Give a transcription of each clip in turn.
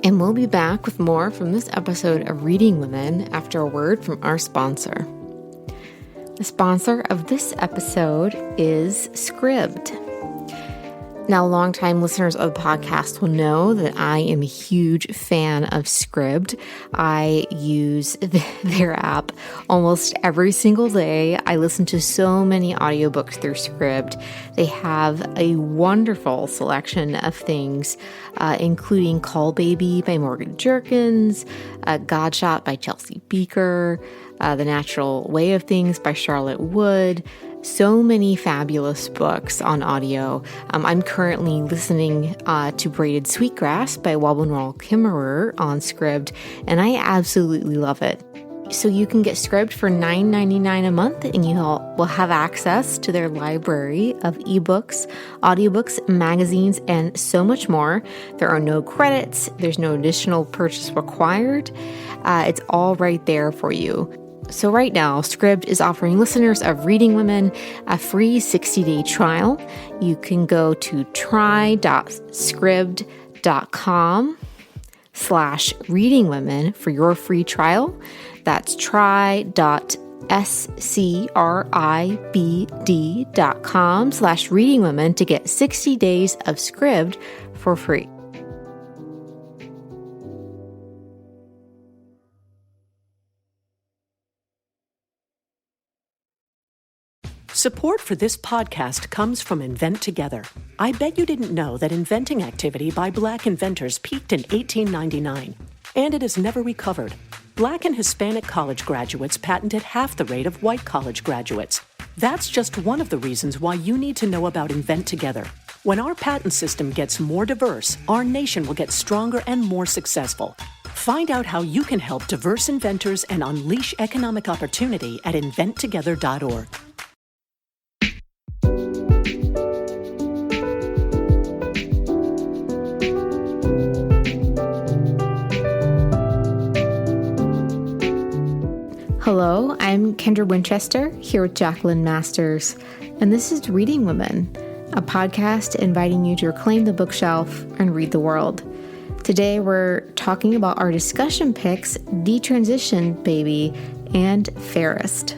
And we'll be back with more from this episode of Reading Women after a word from our sponsor. The sponsor of this episode is Scribd. Now, longtime listeners of the podcast will know that I am a huge fan of Scribd. I use their app almost every single day. I listen to so many audiobooks through Scribd. They have a wonderful selection of things, including Call Baby by Morgan Jerkins, Godshot by Chelsea Beaker, The Natural Way of Things by Charlotte Wood. So many fabulous books on audio. I'm currently listening to Braided Sweetgrass by Wabunwal Kimmerer on Scribd, and I absolutely love it. So you can get Scribd for $9.99 a month, and you will have access to their library of ebooks, audiobooks, magazines, and so much more. There are no credits. There's no additional purchase required. It's all right there for you. So right now, Scribd is offering listeners of Reading Women a free 60-day trial. You can go to try.scribd.com/readingwomen for your free trial. That's try.scribd.com/readingwomen to get 60 days of Scribd for free. Support for this podcast comes from Invent Together. I bet you didn't know that inventing activity by Black inventors peaked in 1899, and it has never recovered. Black and Hispanic college graduates patented half the rate of white college graduates. That's just one of the reasons why you need to know about Invent Together. When our patent system gets more diverse, our nation will get stronger and more successful. Find out how you can help diverse inventors and unleash economic opportunity at inventtogether.org. Hello, I'm Kendra Winchester, here with Jacqueline Masters, and this is Reading Women, a podcast inviting you to reclaim the bookshelf and read the world. Today we're talking about our discussion picks, Detransition Baby, and Fairest.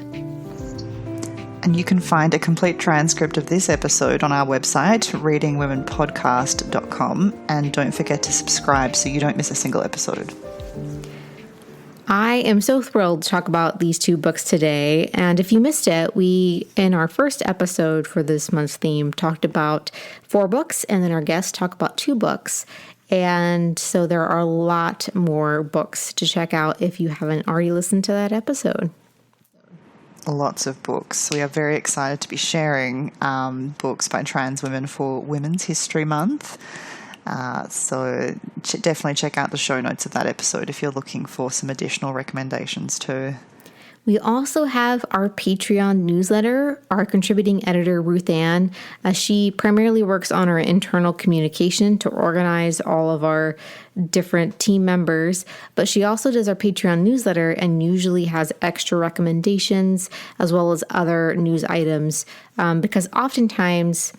And you can find a complete transcript of this episode on our website, readingwomenpodcast.com, and don't forget to subscribe so you don't miss a single episode. I am so thrilled to talk about these two books today, and if you missed it, we, in our first episode for this month's theme, talked about 4 books, and then our guests talked about 2 books, and so there are a lot more books to check out if you haven't already listened to that episode. Lots of books. We are very excited to be sharing books by trans women for Women's History Month. So definitely check out the show notes of that episode if you're looking for some additional recommendations too. We also have our Patreon newsletter, our contributing editor, Ruth Ann. She primarily works on our internal communication to organize all of our different team members, but she also does our Patreon newsletter and usually has extra recommendations as well as other news items because oftentimes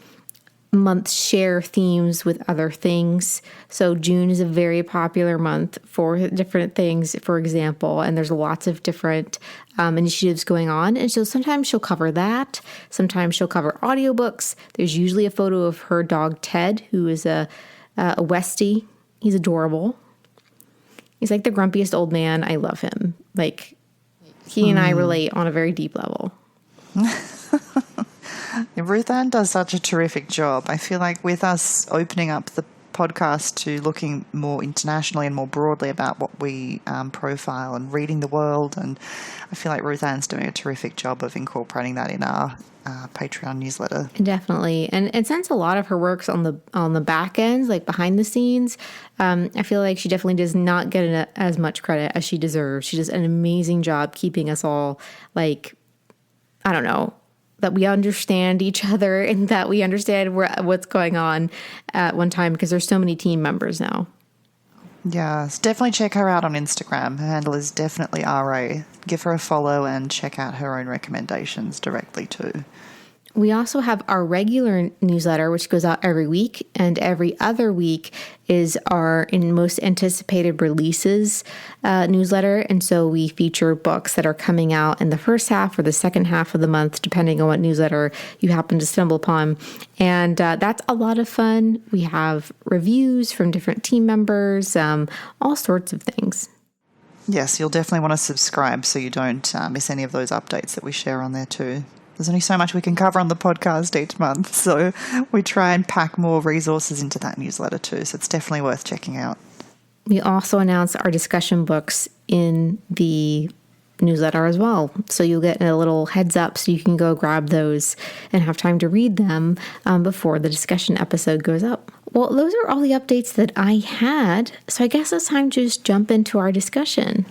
months share themes with other things. So June is a very popular month for different things, for example, and there's lots of different initiatives going on. And so sometimes she'll cover that. Sometimes she'll cover audiobooks. There's usually a photo of her dog, Ted, who is a Westie. He's adorable. He's like the grumpiest old man. I love him. Like, he and I relate on a very deep level. Ruth Ann does such a terrific job. I feel like with us opening up the podcast to looking more internationally and more broadly about what we profile and reading the world, and I feel like Ruth Ann's doing a terrific job of incorporating that in our Patreon newsletter. Definitely. And since a lot of her work's on the back ends, like behind the scenes, I feel like she definitely does not get as much credit as she deserves. She does an amazing job keeping us all, like, I don't know, that we understand each other and that we understand what's going on at one time, because there's so many team members now. Yes, definitely check her out on Instagram. Her handle is definitely RA. Give her a follow and check out her own recommendations directly too. We also have our regular newsletter, which goes out every week, and every other week is our most anticipated releases newsletter. And so we feature books that are coming out in the first half or the second half of the month, depending on what newsletter you happen to stumble upon. And that's a lot of fun. We have reviews from different team members, all sorts of things. Yes, you'll definitely want to subscribe so you don't miss any of those updates that we share on there too. There's only so much we can cover on the podcast each month, so we try and pack more resources into that newsletter too, so it's definitely worth checking out. We also announce our discussion books in the newsletter as well, so you'll get a little heads up so you can go grab those and have time to read them before the discussion episode goes up. Well, those are all the updates that I had, so I guess it's time to just jump into our discussion.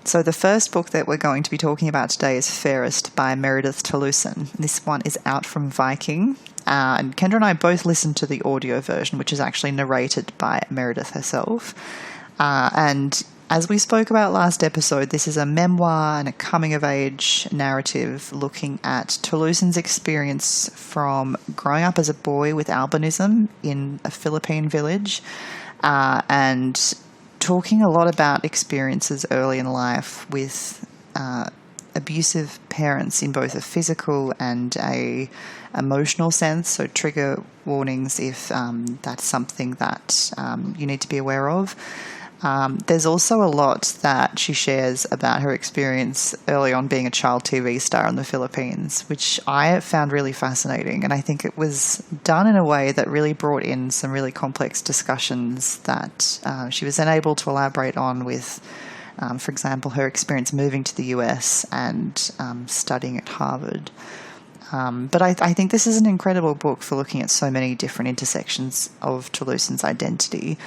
So the first book that we're going to be talking about today is Fairest by Meredith Toulousan. This one is out from Viking, and Kendra and I both listened to the audio version, which is actually narrated by Meredith herself. And as we spoke about last episode, this is a memoir and a coming-of-age narrative looking at Toulousan's experience from growing up as a boy with albinism in a Philippine village and talking a lot about experiences early in life with abusive parents in both a physical and a emotional sense, so trigger warnings if that's something that you need to be aware of. There's also a lot that she shares about her experience early on being a child TV star in the Philippines, which I found really fascinating. And I think it was done in a way that really brought in some really complex discussions that she was then able to elaborate on with, for example, her experience moving to the US and studying at Harvard. But I think this is an incredible book for looking at so many different intersections of Toulousan's identity.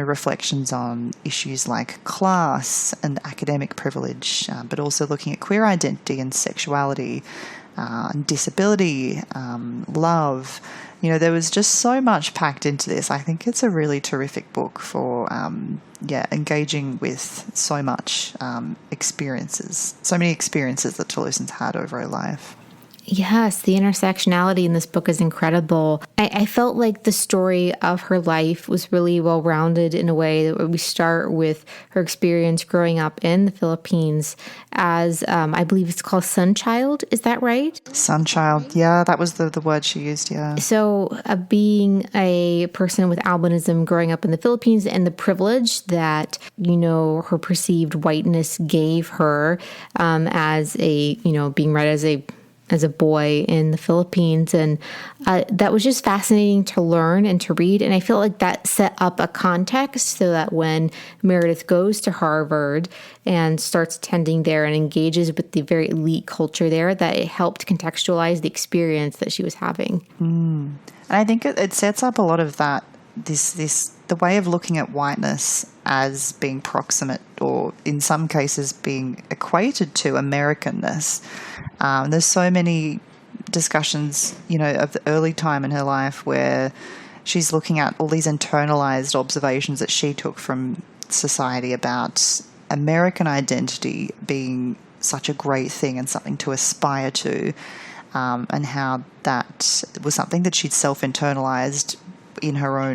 Reflections on issues like class and academic privilege, but also looking at queer identity and sexuality, and disability, love. There was just so much packed into this. I think it's a really terrific book for, engaging with so much experiences, so many experiences that Toulousan's had over her life. Yes, the intersectionality in this book is incredible. I felt like the story of her life was really well-rounded in a way that we start with her experience growing up in the Philippines as, I believe it's called Sunchild. Is that right? Sunchild. Yeah, that was the word she used, yeah. So being a person with albinism growing up in the Philippines and the privilege that, her perceived whiteness gave her as a, being read as a boy in the Philippines. And that was just fascinating to learn and to read. And I feel like that set up a context so that when Meredith goes to Harvard and starts attending there and engages with the very elite culture there, that it helped contextualize the experience that she was having. And I think it sets up a lot of that, the way of looking at whiteness as being proximate or in some cases being equated to Americanness. There's so many discussions, of the early time in her life where she's looking at all these internalized observations that she took from society about American identity being such a great thing and something to aspire to, and how that was something that she'd self-internalized in her own,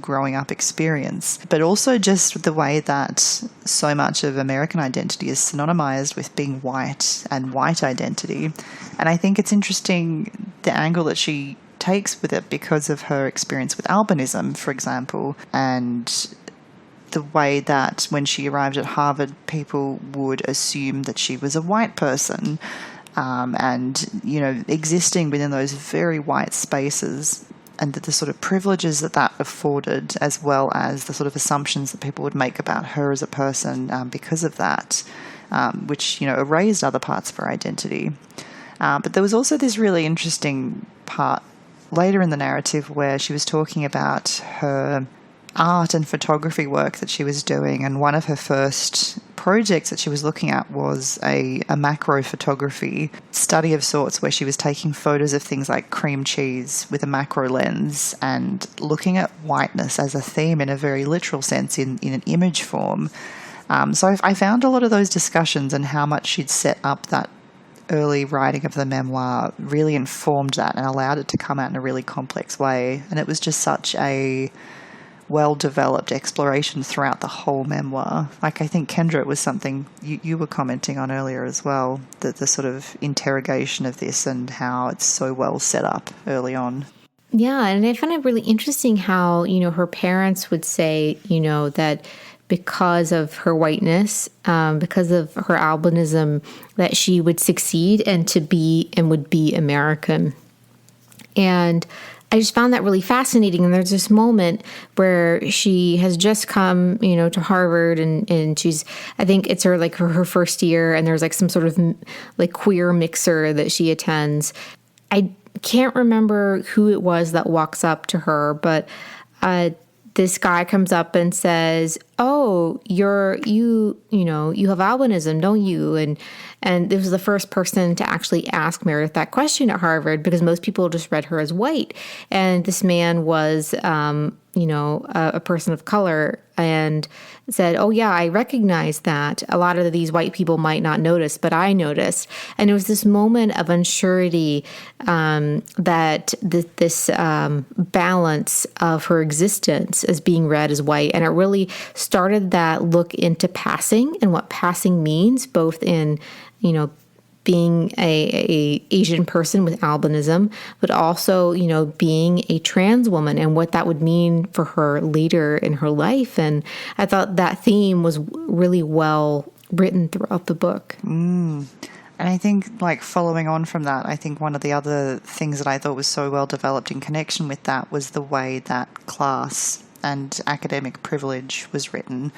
growing up experience, but also just the way that so much of American identity is synonymized with being white and white identity. And I think it's interesting the angle that she takes with it because of her experience with albinism, for example, and the way that when she arrived at Harvard, people would assume that she was a white person, and, existing within those very white spaces, and the sort of privileges that afforded, as well as the sort of assumptions that people would make about her as a person because of that, which, erased other parts of her identity. But there was also this really interesting part later in the narrative where she was talking about her art and photography work that she was doing, and one of her first projects that she was looking at was a macro photography study of sorts, where she was taking photos of things like cream cheese with a macro lens and looking at whiteness as a theme in a very literal sense in an image form. So I found a lot of those discussions and how much she'd set up that early writing of the memoir really informed that and allowed it to come out in a really complex way. And it was just such a well-developed exploration throughout the whole memoir. Like, I think, Kendra, it was something you were commenting on earlier as well, that the sort of interrogation of this and how it's so well set up early on. Yeah, and I found it really interesting how, her parents would say, that because of her whiteness, because of her albinism, that she would succeed and would be American. And I just found that really fascinating. And there's this moment where she has just come, to Harvard, and she's, I think it's her first year, and there's like some sort of like queer mixer that she attends. I can't remember who it was that walks up to her, but this guy comes up and says, "Oh, you have albinism, don't you?" And this was the first person to actually ask Meredith that question at Harvard, because most people just read her as white. And this man was, a person of color, and said, "Oh yeah, I recognize that. A lot of these white people might not notice, but I noticed." And it was this moment of unsurety, that this balance of her existence as being read as white. And it really started that look into passing and what passing means, both in, being a Asian person with albinism, but also, being a trans woman and what that would mean for her later in her life. And I thought that theme was really well written throughout the book. And I think, like, following on from that, I think one of the other things that I thought was so well developed in connection with that was the way that class and academic privilege was written.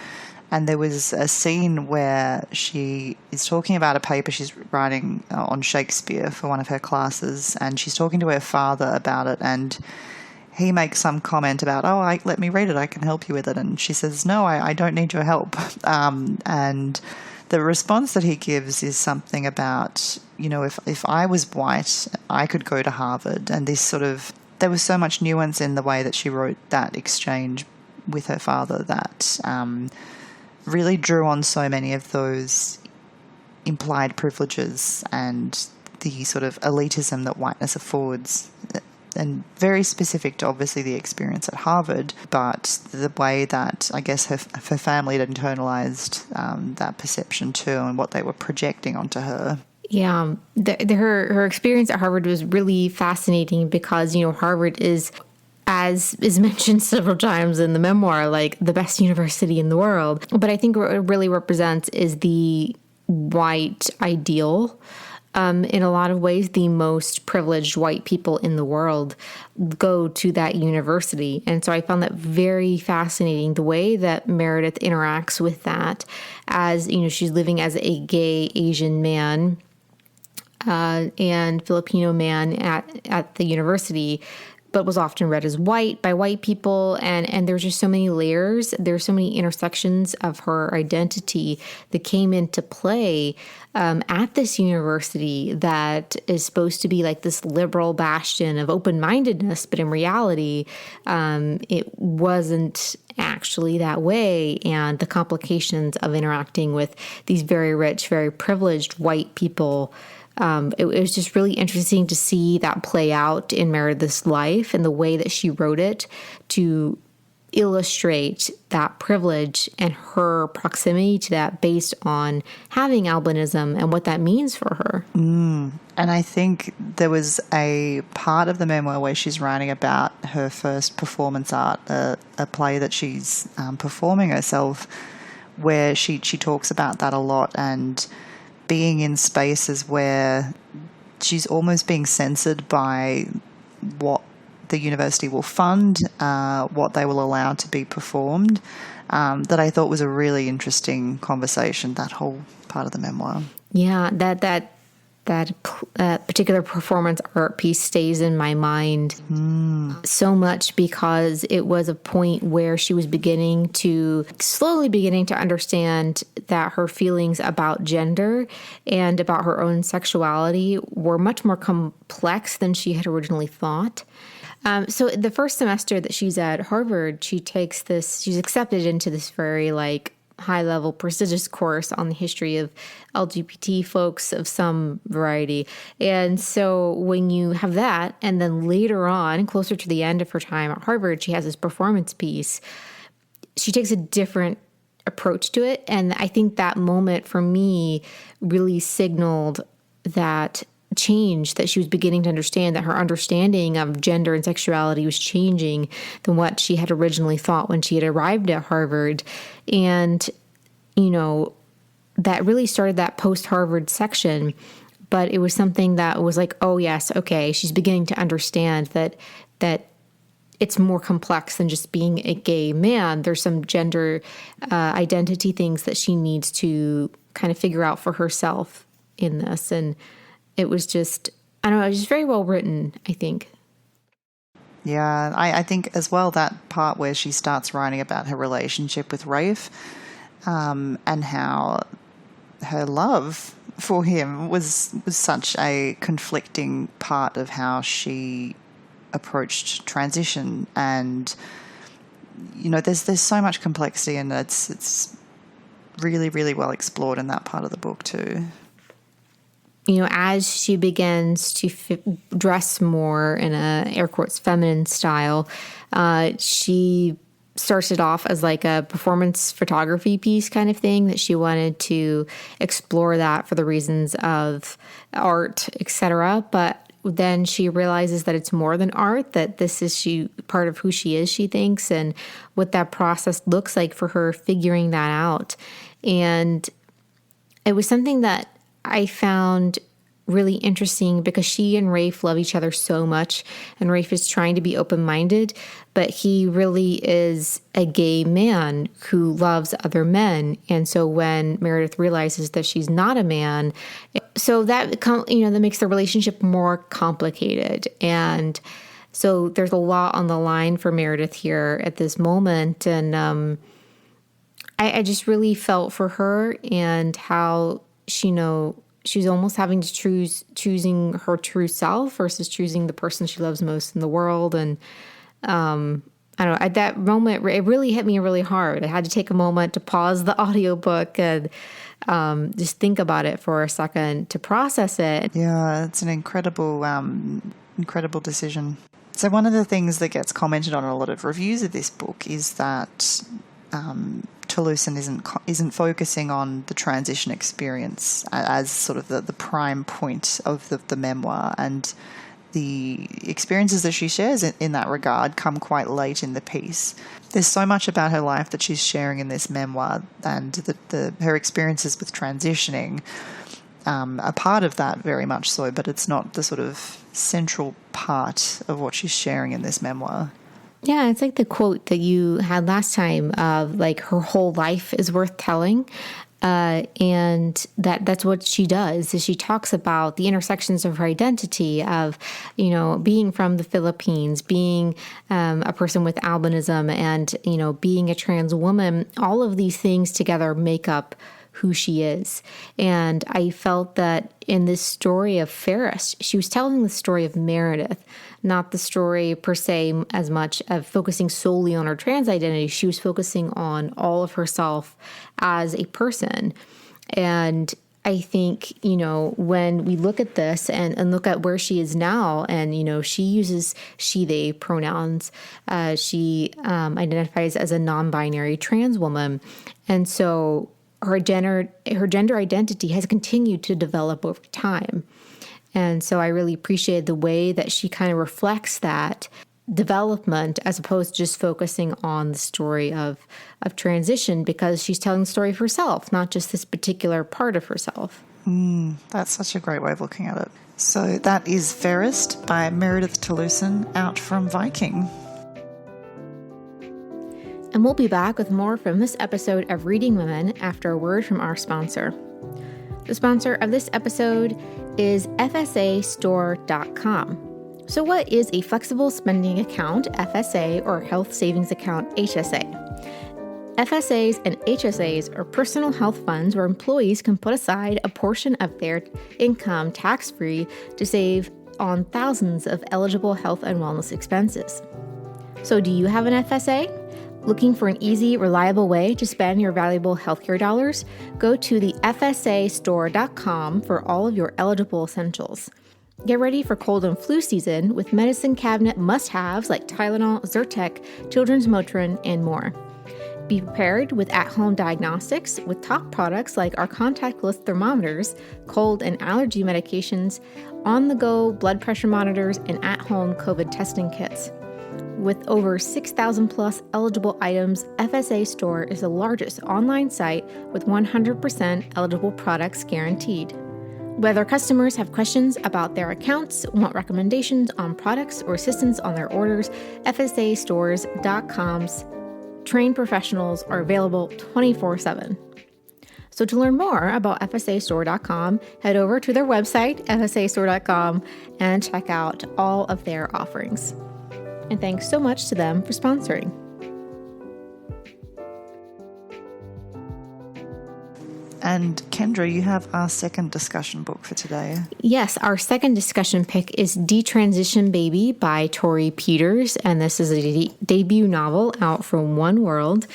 And there was a scene where she is talking about a paper she's writing on Shakespeare for one of her classes, and she's talking to her father about it, and he makes some comment about, let me read it, I can help you with it. And she says, "No, I don't need your help." And the response that he gives is something about, if I was white, I could go to Harvard. And this sort of, there was so much nuance in the way that she wrote that exchange with her father that really drew on so many of those implied privileges and the sort of elitism that whiteness affords, and very specific to obviously the experience at Harvard, but the way that I guess her family had internalized that perception too, and what they were projecting onto her. Yeah, her experience at Harvard was really fascinating because, Harvard is, as is mentioned several times in the memoir, like the best university in the world. But I think what it really represents is the white ideal. In a lot of ways, the most privileged white people in the world go to that university. And so I found that very fascinating, the way that Meredith interacts with that as, she's living as a gay Asian man and Filipino man at the university, but was often read as white by white people. And there's just so many layers. There's so many intersections of her identity that came into play at this university that is supposed to be like this liberal bastion of open-mindedness, but in reality, it wasn't actually that way. And the complications of interacting with these very rich, very privileged white people, it was just really interesting to see that play out in Meredith's life and the way that she wrote it to illustrate that privilege and her proximity to that based on having albinism and what that means for her. And I think there was a part of the memoir where she's writing about her first performance art, a play that she's performing herself, where she talks about that a lot, and being in spaces where she's almost being censored by what the university will fund, what they will allow to be performed, that I thought was a really interesting conversation, that whole part of the memoir. Yeah, that particular performance art piece stays in my mind so much because it was a point where she was slowly beginning to understand that her feelings about gender and about her own sexuality were much more complex than she had originally thought. So the first semester that she's at Harvard, she's accepted into this very high-level prestigious course on the history of LGBT folks of some variety. And so when you have that, and then later on, closer to the end of her time at Harvard, she has this performance piece, she takes a different approach to it. And I think that moment for me really signaled that change, that she was beginning to understand, that her understanding of gender and sexuality was changing than what she had originally thought when she had arrived at Harvard. And, that really started that post-Harvard section. But it was something that was like, oh yes, okay, she's beginning to understand that it's more complex than just being a gay man. There's some gender identity things that she needs to kind of figure out for herself in this. And it was just, I don't know, it was just very well written, I think. Yeah, I think as well that part where she starts writing about her relationship with Rafe and how her love for him was such a conflicting part of how she approached transition. And, there's so much complexity, and it's really, really well explored in that part of the book too. As she begins to dress more in a air quotes feminine style, she started off as like a performance photography piece kind of thing, that she wanted to explore that for the reasons of art, etc. But then she realizes that it's more than art, that this is part of who she is, she thinks, and what that process looks like for her figuring that out. And it was something that I found really interesting because she and Rafe love each other so much, and Rafe is trying to be open-minded, but he really is a gay man who loves other men. And so when Meredith realizes that she's not a man, so that that makes the relationship more complicated. And so there's a lot on the line for Meredith here at this moment, and I just really felt for her and how she's almost having to choosing her true self versus choosing the person she loves most in the world. And I don't know, at that moment, it really hit me really hard. I had to take a moment to pause the audiobook and just think about it for a second to process it. Yeah, it's an incredible decision. So one of the things that gets commented on in a lot of reviews of this book is that Toulouse isn't focusing on the transition experience as sort of the prime point of the memoir, and the experiences that she shares in that regard come quite late in the piece. There's so much about her life that she's sharing in this memoir, and her experiences with transitioning are part of that very much so, but it's not the sort of central part of what she's sharing in this memoir. Yeah, it's like the quote that you had last time of like her whole life is worth telling. And that's what she does, is she talks about the intersections of her identity of, being from the Philippines, being a person with albinism, and, being a trans woman. All of these things together make up who she is. And I felt that in this story of Ferris, she was telling the story of Meredith, not the story per se as much of focusing solely on her trans identity. She was focusing on all of herself as a person. And I think, when we look at this and look at where she is now, and, she uses she, they pronouns, she identifies as a non-binary trans woman. And so her gender identity has continued to develop over time. And so I really appreciated the way that she kind of reflects that development as opposed to just focusing on the story of transition, because she's telling the story of herself, not just this particular part of herself. That's such a great way of looking at it. So that is Fairest by Meredith Toulouse, out from Viking. And we'll be back with more from this episode of Reading Women after a word from our sponsor. The sponsor of this episode is FSAstore.com. So what is a flexible spending account, FSA, or health savings account, HSA? FSAs and HSAs are personal health funds where employees can put aside a portion of their income tax-free to save on thousands of eligible health and wellness expenses. So do you have an FSA? Looking for an easy, reliable way to spend your valuable healthcare dollars? Go to the FSAstore.com for all of your eligible essentials. Get ready for cold and flu season with medicine cabinet must-haves like Tylenol, Zyrtec, Children's Motrin, and more. Be prepared with at-home diagnostics with top products like our contactless thermometers, cold and allergy medications, on-the-go blood pressure monitors, and at-home COVID testing kits. With over 6,000 plus eligible items, FSA Store is the largest online site with 100% eligible products guaranteed. Whether customers have questions about their accounts, want recommendations on products, or assistance on their orders, FSAstores.com's trained professionals are available 24/7. So to learn more about FSAstore.com, head over to their website, FSAstore.com, and check out all of their offerings. And thanks so much to them for sponsoring. And Kendra, you have our second discussion book for today. Yes, our second discussion pick is Detransition Baby by Tori Peters, and this is a debut novel out from One World.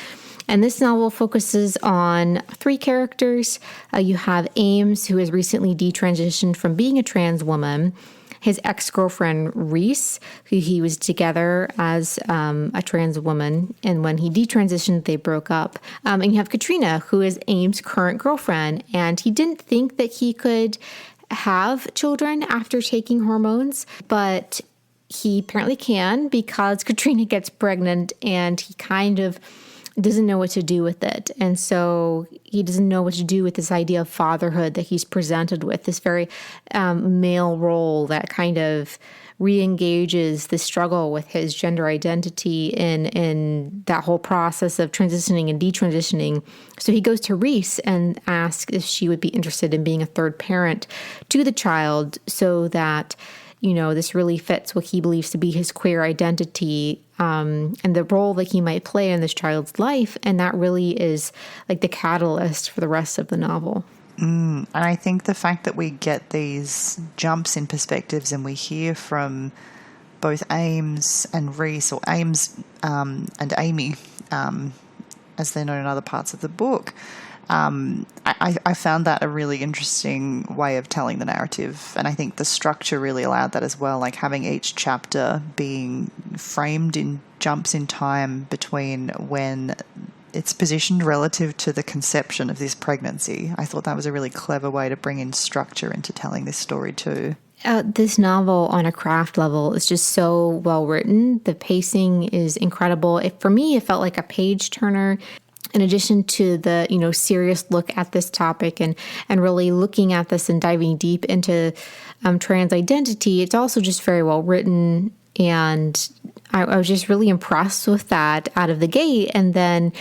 And this novel focuses on three characters. You have Ames, who has recently detransitioned from being a trans woman, his ex-girlfriend Reese, who he was together as a trans woman, and when he detransitioned, they broke up. And you have Katrina, who is Ames' current girlfriend, and he didn't think that he could have children after taking hormones, but he apparently can because Katrina gets pregnant, and he kind of doesn't know what to do with it. And so he doesn't know what to do with this idea of fatherhood that he's presented with, this very male role that kind of re-engages the struggle with his gender identity in that whole process of transitioning and detransitioning. So he goes to Reese and asks if she would be interested in being a third parent to the child so that, you know, this really fits what he believes to be his queer identity and the role that he might play in this child's life. And that really is like the catalyst for the rest of the novel. And I think the fact that we get these jumps in perspectives and we hear from both Ames and Reese, or Ames and Amy, as they're known in other parts of the book, I found that a really interesting way of telling the narrative. And I think the structure really allowed that as well, like having each chapter being framed in jumps in time between when it's positioned relative to the conception of this pregnancy. I thought that was a really clever way to bring in structure into telling this story too. This novel on a craft level is just so well written. The pacing is incredible. For me, it felt like a page turner. In addition to the, serious look at this topic and really looking at this and diving deep into trans identity, it's also just very well written. And I was just really impressed with that out of the gate. And then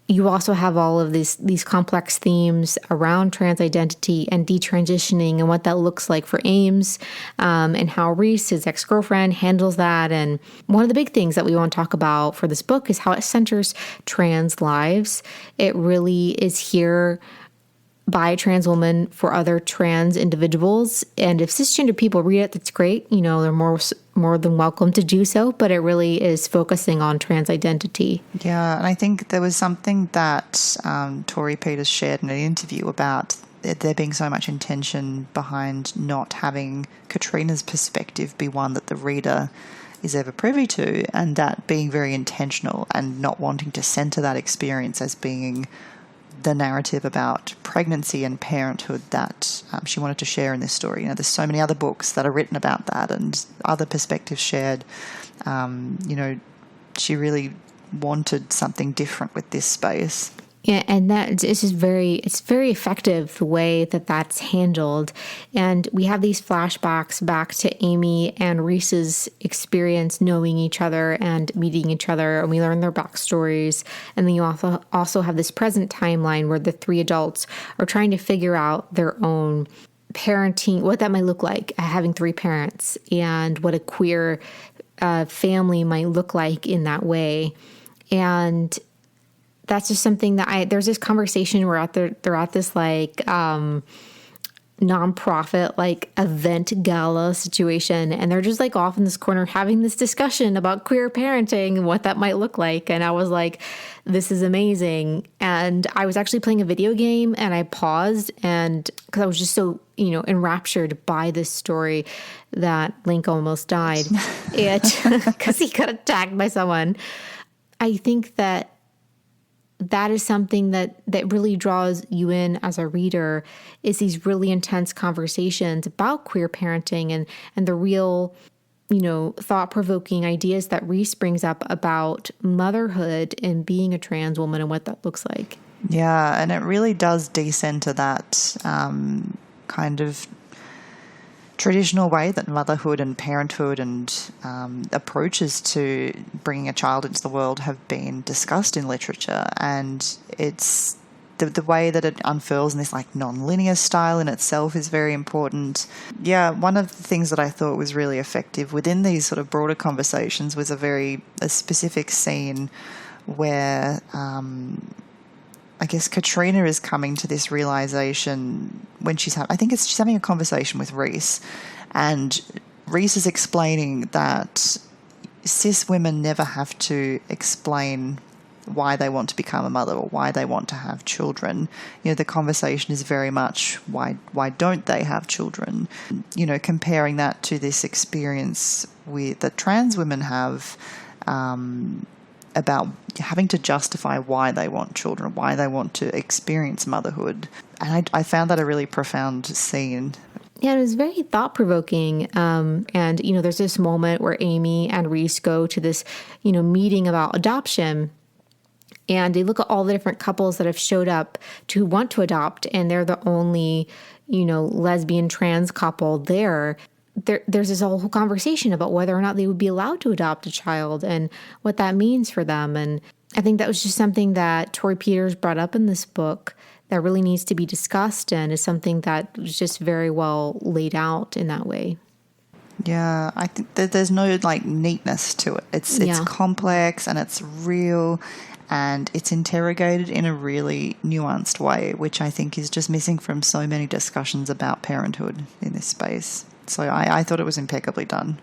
you also have all of these complex themes around trans identity and detransitioning and what that looks like for Ames and how Reese, his ex-girlfriend, handles that. And one of the big things that we want to talk about for this book is how it centers trans lives. It really is here by a trans woman for other trans individuals. And if cisgender people read it, that's great. They're more than welcome to do so, but it really is focusing on trans identity. Yeah, and I think there was something that Tori Peters shared in an interview about there being so much intention behind not having Katrina's perspective be one that the reader is ever privy to, and that being very intentional and not wanting to center that experience as being the narrative about pregnancy and parenthood that she wanted to share in this story. There's so many other books that are written about that and other perspectives shared. She really wanted something different with this space. Yeah, and it's very effective the way that that's handled. And we have these flashbacks back to Amy and Reese's experience knowing each other and meeting each other, and we learn their backstories. And then you also have this present timeline where the three adults are trying to figure out their own parenting, what that might look like, having three parents, and what a queer family might look like in that way. And that's just something that there's this conversation where they're at this nonprofit like event gala situation, and they're just like off in this corner having this discussion about queer parenting and what that might look like. And I was like, this is amazing. And I was actually playing a video game, and I paused, and because I was just so enraptured by this story that Link almost died because he got attacked by someone. I think that is something that really draws you in as a reader, is these really intense conversations about queer parenting and the real, thought-provoking ideas that Reese brings up about motherhood and being a trans woman and what that looks like. Yeah, and it really does decenter that kind of traditional way that motherhood and parenthood and approaches to bringing a child into the world have been discussed in literature, and it's the way that it unfurls in this like non-linear style in itself is very important. Yeah, one of the things that I thought was really effective within these sort of broader conversations was a specific scene where I guess Katrina is coming to this realization when she's having a conversation with Reese, and Reese is explaining that cis women never have to explain why they want to become a mother or why they want to have children. The conversation is very much why don't they have children? Comparing that to this experience that trans women have about having to justify why they want children, why they want to experience motherhood. And I found that a really profound scene. Yeah, it was very thought-provoking. And, there's this moment where Amy and Reese go to this, meeting about adoption. And they look at all the different couples that have showed up who want to adopt, and they're the only, lesbian trans couple there. There's this whole conversation about whether or not they would be allowed to adopt a child and what that means for them. And I think that was just something that Torrey Peters brought up in this book that really needs to be discussed, and is something that was just very well laid out in that way. Yeah, I think that there's no neatness to it. It's complex, and it's real, and it's interrogated in a really nuanced way, which I think is just missing from so many discussions about parenthood in this space. So I thought it was impeccably done.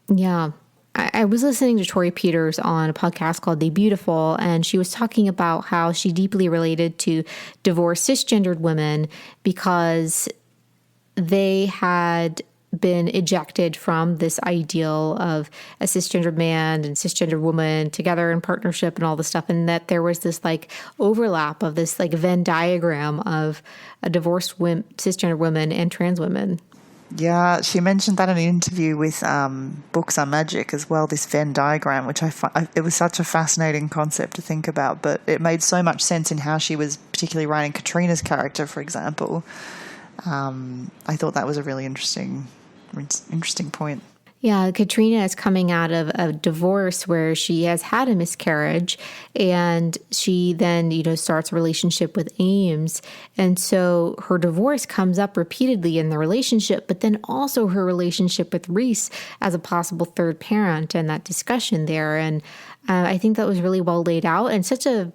Yeah. I was listening to Torrey Peters on a podcast called The Beautiful, and she was talking about how she deeply related to divorced cisgendered women because they had been ejected from this ideal of a cisgendered man and cisgendered woman together in partnership and all this stuff, and that there was this overlap of this Venn diagram of a divorced cisgendered women and trans women. Yeah, she mentioned that in an interview with Books Are Magic as well, this Venn diagram, which it was such a fascinating concept to think about, but it made so much sense in how she was particularly writing Katrina's character, for example. I thought that was a really interesting point. Yeah, Katrina is coming out of a divorce where she has had a miscarriage, and she then, starts a relationship with Ames. And so her divorce comes up repeatedly in the relationship, but then also her relationship with Reese as a possible third parent and that discussion there. And I think that was really well laid out and such a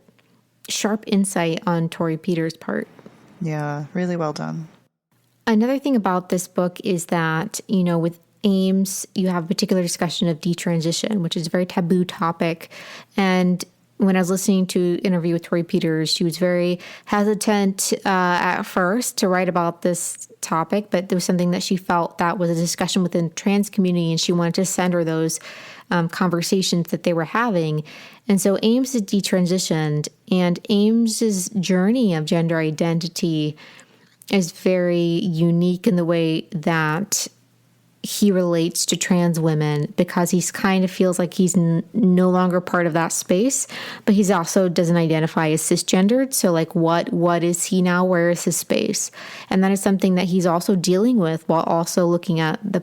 sharp insight on Torrey Peters' part. Yeah, really well done. Another thing about this book is that, with Ames, you have a particular discussion of detransition, which is a very taboo topic. And when I was listening to an interview with Torrey Peters, she was very hesitant at first to write about this topic, but there was something that she felt that was a discussion within the trans community, and she wanted to send her those conversations that they were having. And so Ames is detransitioned, and Ames's journey of gender identity is very unique in the way that he relates to trans women, because he's kind of feels like he's no longer part of that space, but he's also doesn't identify as cisgendered. So what is he now? Where is his space? And that is something that he's also dealing with while also looking at the,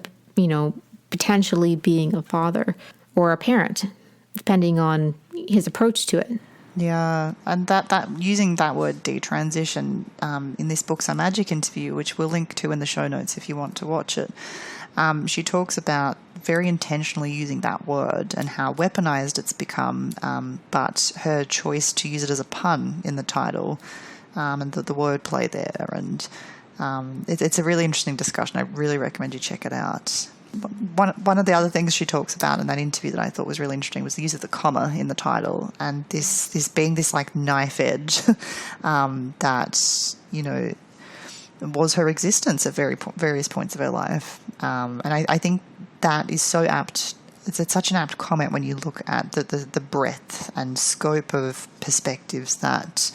potentially being a father or a parent, depending on his approach to it. Yeah, and that using that word detransition in this Books Are Magic interview, which we'll link to in the show notes if you want to watch it, she talks about very intentionally using that word and how weaponized it's become, but her choice to use it as a pun in the title and the wordplay there. And It's a really interesting discussion. I really recommend you check it out. One of the other things she talks about in that interview that I thought was really interesting was the use of the comma in the title, and this being this like knife edge that, you know, was her existence at various points of her life. And I think that is so apt. It's such an apt comment when you look at the breadth and scope of perspectives that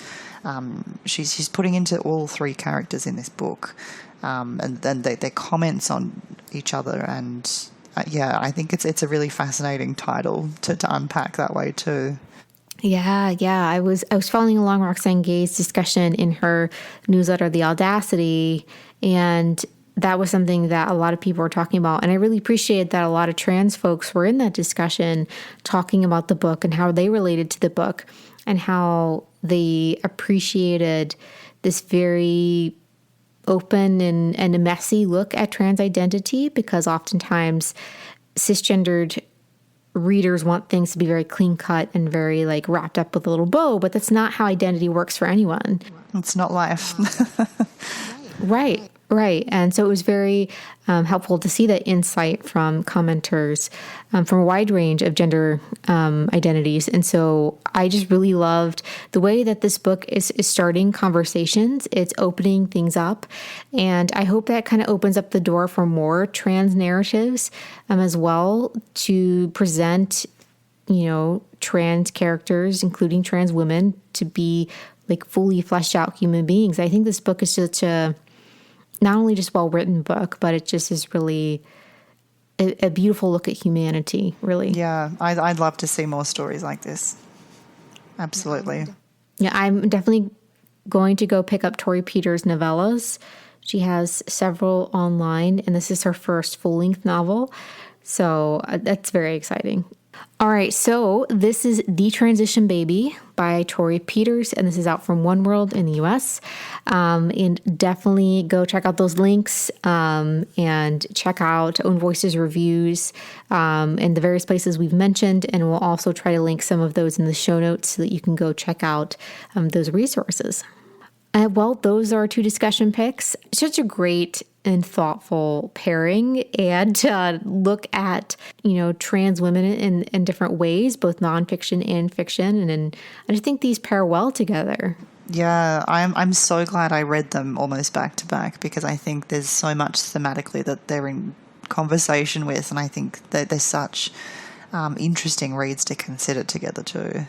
she's putting into all three characters in this book. And then their comments on each other, and I think it's a really fascinating title to unpack that way too. Yeah. I was following along Roxane Gay's discussion in her newsletter, The Audacity, and that was something that a lot of people were talking about. And I really appreciated that a lot of trans folks were in that discussion talking about the book and how they related to the book and how they appreciated this very open and a messy look at trans identity, because oftentimes cisgendered readers want things to be very clean cut and very like wrapped up with a little bow, but that's not how identity works for anyone. It's not life. Right. And so it was very helpful to see that insight from commenters from a wide range of gender identities. And so I just really loved the way that this book is starting conversations. It's opening things up. And I hope that kind of opens up the door for more trans narratives as well, to present, you know, trans characters, including trans women, to be like fully fleshed out human beings. I think this book is such a not only just well-written book, but it just is really a beautiful look at humanity, really. Yeah, I'd love to see more stories like this. Absolutely. Yeah, I'm definitely going to go pick up Tori Peters' novellas. She has several online, and this is her first full-length novel. So that's very exciting. All right, so this is The Transition Baby by Tori Peters, and this is out from One World in the U.S. And definitely go check out those links and check out Own Voices reviews in the various places we've mentioned, and we'll also try to link some of those in the show notes so that you can go check out those resources. Well, those are two discussion picks. Such a great and thoughtful pairing, and look at, you know, trans women in different ways, both nonfiction and fiction. And I just think these pair well together. Yeah, I'm so glad I read them almost back to back, because I think there's so much thematically that they're in conversation with, and I think that they're such interesting reads to consider together too.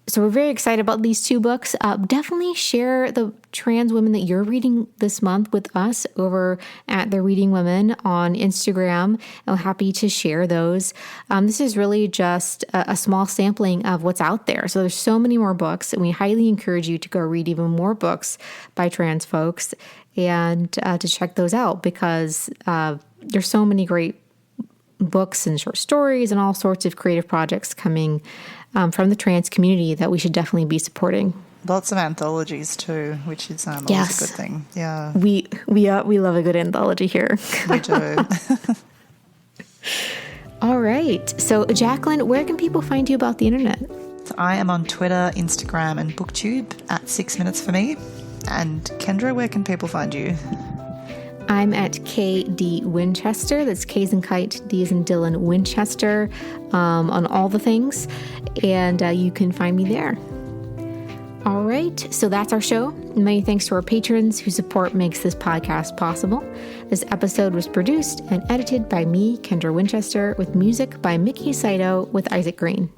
So we're very excited about these two books. Definitely share the trans women that you're reading this month with us over at The Reading Women on Instagram. I'm happy to share those. This is really just a small sampling of what's out there. So there's so many more books, and we highly encourage you to go read even more books by trans folks and to check those out, because there's so many great books and short stories and all sorts of creative projects coming from the trans community that we should definitely be supporting. Lots of anthologies too, which is always a good thing. Yeah, we love a good anthology here. We do. All right. So Jacqueline, where can people find you about the internet? So I am on Twitter, Instagram, and BookTube at 6 Minutes For Me. And Kendra, where can people find you? I'm at KD Winchester. That's K as in kite, D as in Dylan Winchester, on all the things. And you can find me there. All right. So that's our show. Many thanks to our patrons whose support makes this podcast possible. This episode was produced and edited by me, Kendra Winchester, with music by Mickey Saito with Isaac Green.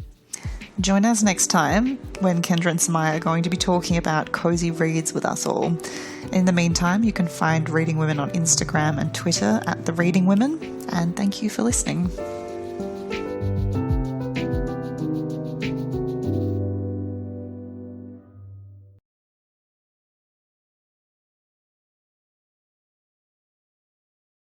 Join us next time when Kendra and Samaya are going to be talking about cozy reads with us all. In the meantime, you can find Reading Women on Instagram and Twitter at The Reading Women, and thank you for listening.